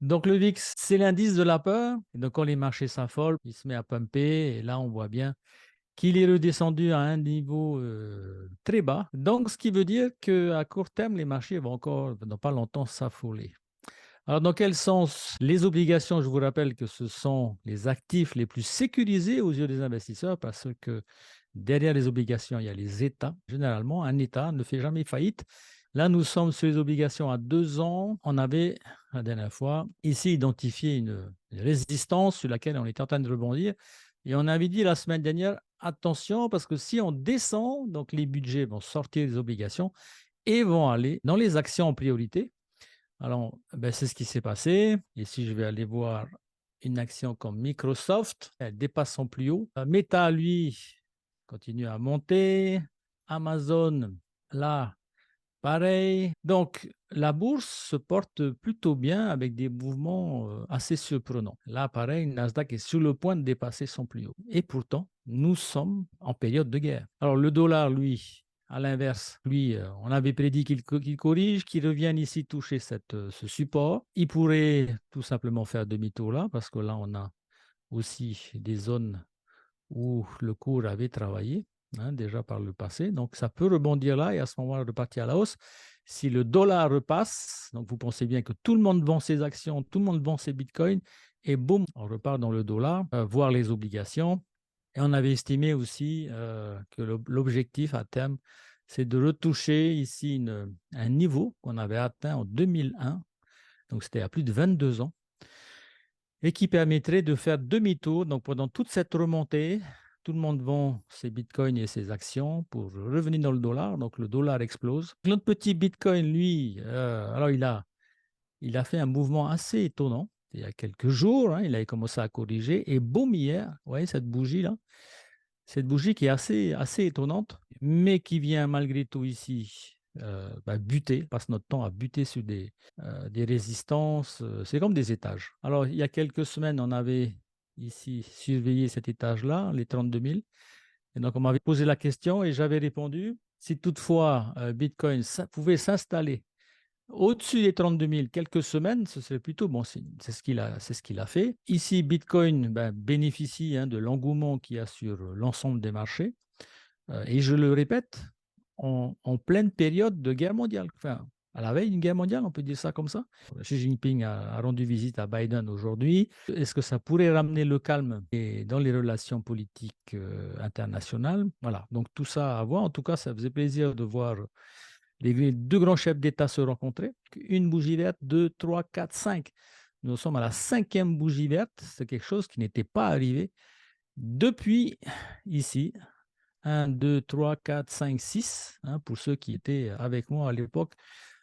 Donc le VIX, c'est l'indice de la peur. Et donc quand les marchés s'affolent, il se met à pumper. Et là, on voit bien qu'il est redescendu à un niveau très bas. Donc ce qui veut dire qu'à court terme, les marchés vont encore, dans pas longtemps, s'affoler. Alors, dans quel sens les obligations? Je vous rappelle que ce sont les actifs les plus sécurisés aux yeux des investisseurs parce que derrière les obligations, il y a les États. Généralement, un État ne fait jamais faillite. Là, nous sommes sur les obligations à 2 ans. On avait, la dernière fois, ici identifié une résistance sur laquelle on était en train de rebondir. Et on avait dit la semaine dernière, attention, parce que si on descend, donc les budgets vont sortir des obligations et vont aller dans les actions en priorité. Alors, ben, c'est ce qui s'est passé. Ici, je vais aller voir une action comme Microsoft. Elle dépasse son plus haut. Meta, lui, continue à monter. Amazon, là, pareil. Donc, la bourse se porte plutôt bien avec des mouvements assez surprenants. Là, pareil, Nasdaq est sur le point de dépasser son plus haut. Et pourtant, nous sommes en période de guerre. Alors, le dollar, lui, à l'inverse, lui, on avait prédit qu'il corrige, qu'il revienne ici toucher ce support. Il pourrait tout simplement faire demi-tour là, parce que là, on a aussi des zones où le cours avait travaillé déjà par le passé. Donc, ça peut rebondir là et à ce moment-là repartir à la hausse. Si le dollar repasse, donc vous pensez bien que tout le monde vend ses actions, tout le monde vend ses bitcoins, et boum, on repart dans le dollar, voir les obligations. Et on avait estimé aussi que l'objectif à terme, c'est de retoucher ici un niveau qu'on avait atteint en 2001, donc c'était à plus de 22 ans, et qui permettrait de faire demi-tour. Donc pendant toute cette remontée, tout le monde vend ses bitcoins et ses actions pour revenir dans le dollar. Donc le dollar explose. Notre petit bitcoin, lui, alors il a fait un mouvement assez étonnant. Il y a quelques jours, il avait commencé à corriger et boum, hier, vous voyez cette bougie-là, cette bougie qui est assez étonnante, mais qui vient malgré tout ici buter, passe notre temps à buter sur des résistances. C'est comme des étages. Alors, il y a quelques semaines, on avait ici surveillé cet étage-là, les 32 000. Et donc, on m'avait posé la question et j'avais répondu, si toutefois Bitcoin pouvait s'installer au-dessus des 32 000 quelques semaines, ce serait plutôt bon signe. C'est ce qu'il a fait. Ici, Bitcoin bénéficie de l'engouement qu'il y a sur l'ensemble des marchés. Et je le répète, en pleine période de guerre mondiale. Enfin, à la veille d'une guerre mondiale, on peut dire ça comme ça. Xi Jinping a rendu visite à Biden aujourd'hui. Est-ce que ça pourrait ramener le calme dans les relations politiques internationales? Voilà, donc tout ça à voir. En tout cas, ça faisait plaisir de voir les deux grands chefs d'État se rencontrer. Une bougie verte, deux, trois, quatre, cinq. Nous sommes à la cinquième bougie verte. C'est quelque chose qui n'était pas arrivé depuis ici. 1, 2, 3, 4, 5, 6, pour ceux qui étaient avec moi à l'époque,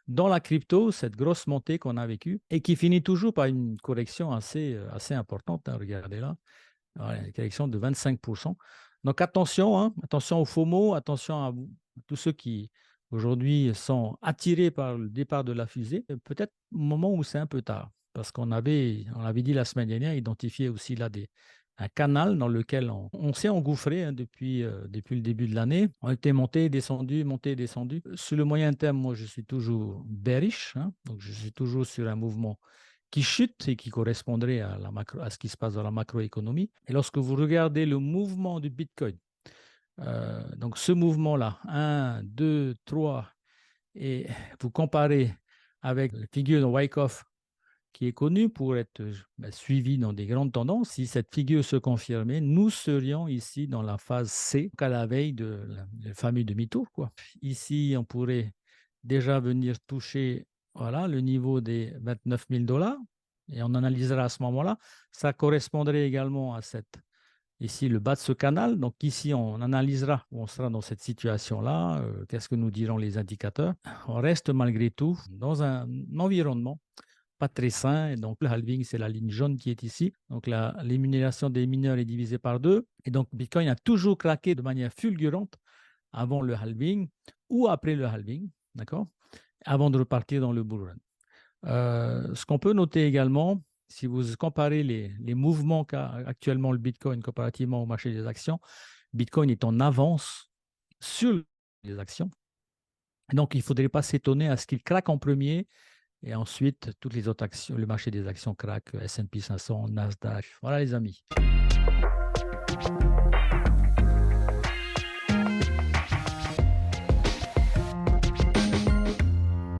dans la crypto, cette grosse montée qu'on a vécue et qui finit toujours par une correction assez importante. Regardez là, voilà, une correction de 25%. Donc attention, attention aux FOMO, attention à tous ceux qui aujourd'hui sont attirés par le départ de la fusée, peut-être au moment où c'est un peu tard, parce on avait dit la semaine dernière, identifier aussi là un canal dans lequel on s'est engouffré depuis le début de l'année. On était monté, descendu. Sur le moyen terme, moi, je suis toujours bearish, donc je suis toujours sur un mouvement qui chute et qui correspondrait à ce qui se passe dans la macroéconomie. Et lorsque vous regardez le mouvement du Bitcoin, donc ce mouvement-là, 1, 2, 3, et vous comparez avec la figure de Wyckoff, qui est connue pour être suivie dans des grandes tendances, si cette figure se confirmait, nous serions ici dans la phase C, à la veille le fameux demi-tour, quoi. Ici, on pourrait déjà venir toucher voilà, le niveau des 29 000 $ et on analysera à ce moment-là. Ça correspondrait également à ici le bas de ce canal. Donc ici, on analysera où on sera dans cette situation-là, qu'est-ce que nous diront les indicateurs. On reste malgré tout dans un environnement pas très sain. Et donc, le halving, c'est la ligne jaune qui est ici. Donc, la rémunération des mineurs est divisée par 2. Et donc, Bitcoin a toujours craqué de manière fulgurante avant le halving ou après le halving, d'accord, avant de repartir dans le bull run. Ce qu'on peut noter également, si vous comparez les mouvements qu'a actuellement le Bitcoin comparativement au marché des actions, Bitcoin est en avance sur les actions. Donc, il ne faudrait pas s'étonner à ce qu'il craque en premier Et ensuite, toutes les autres actions, le marché des actions craque, S&P 500, Nasdaq. Voilà les amis.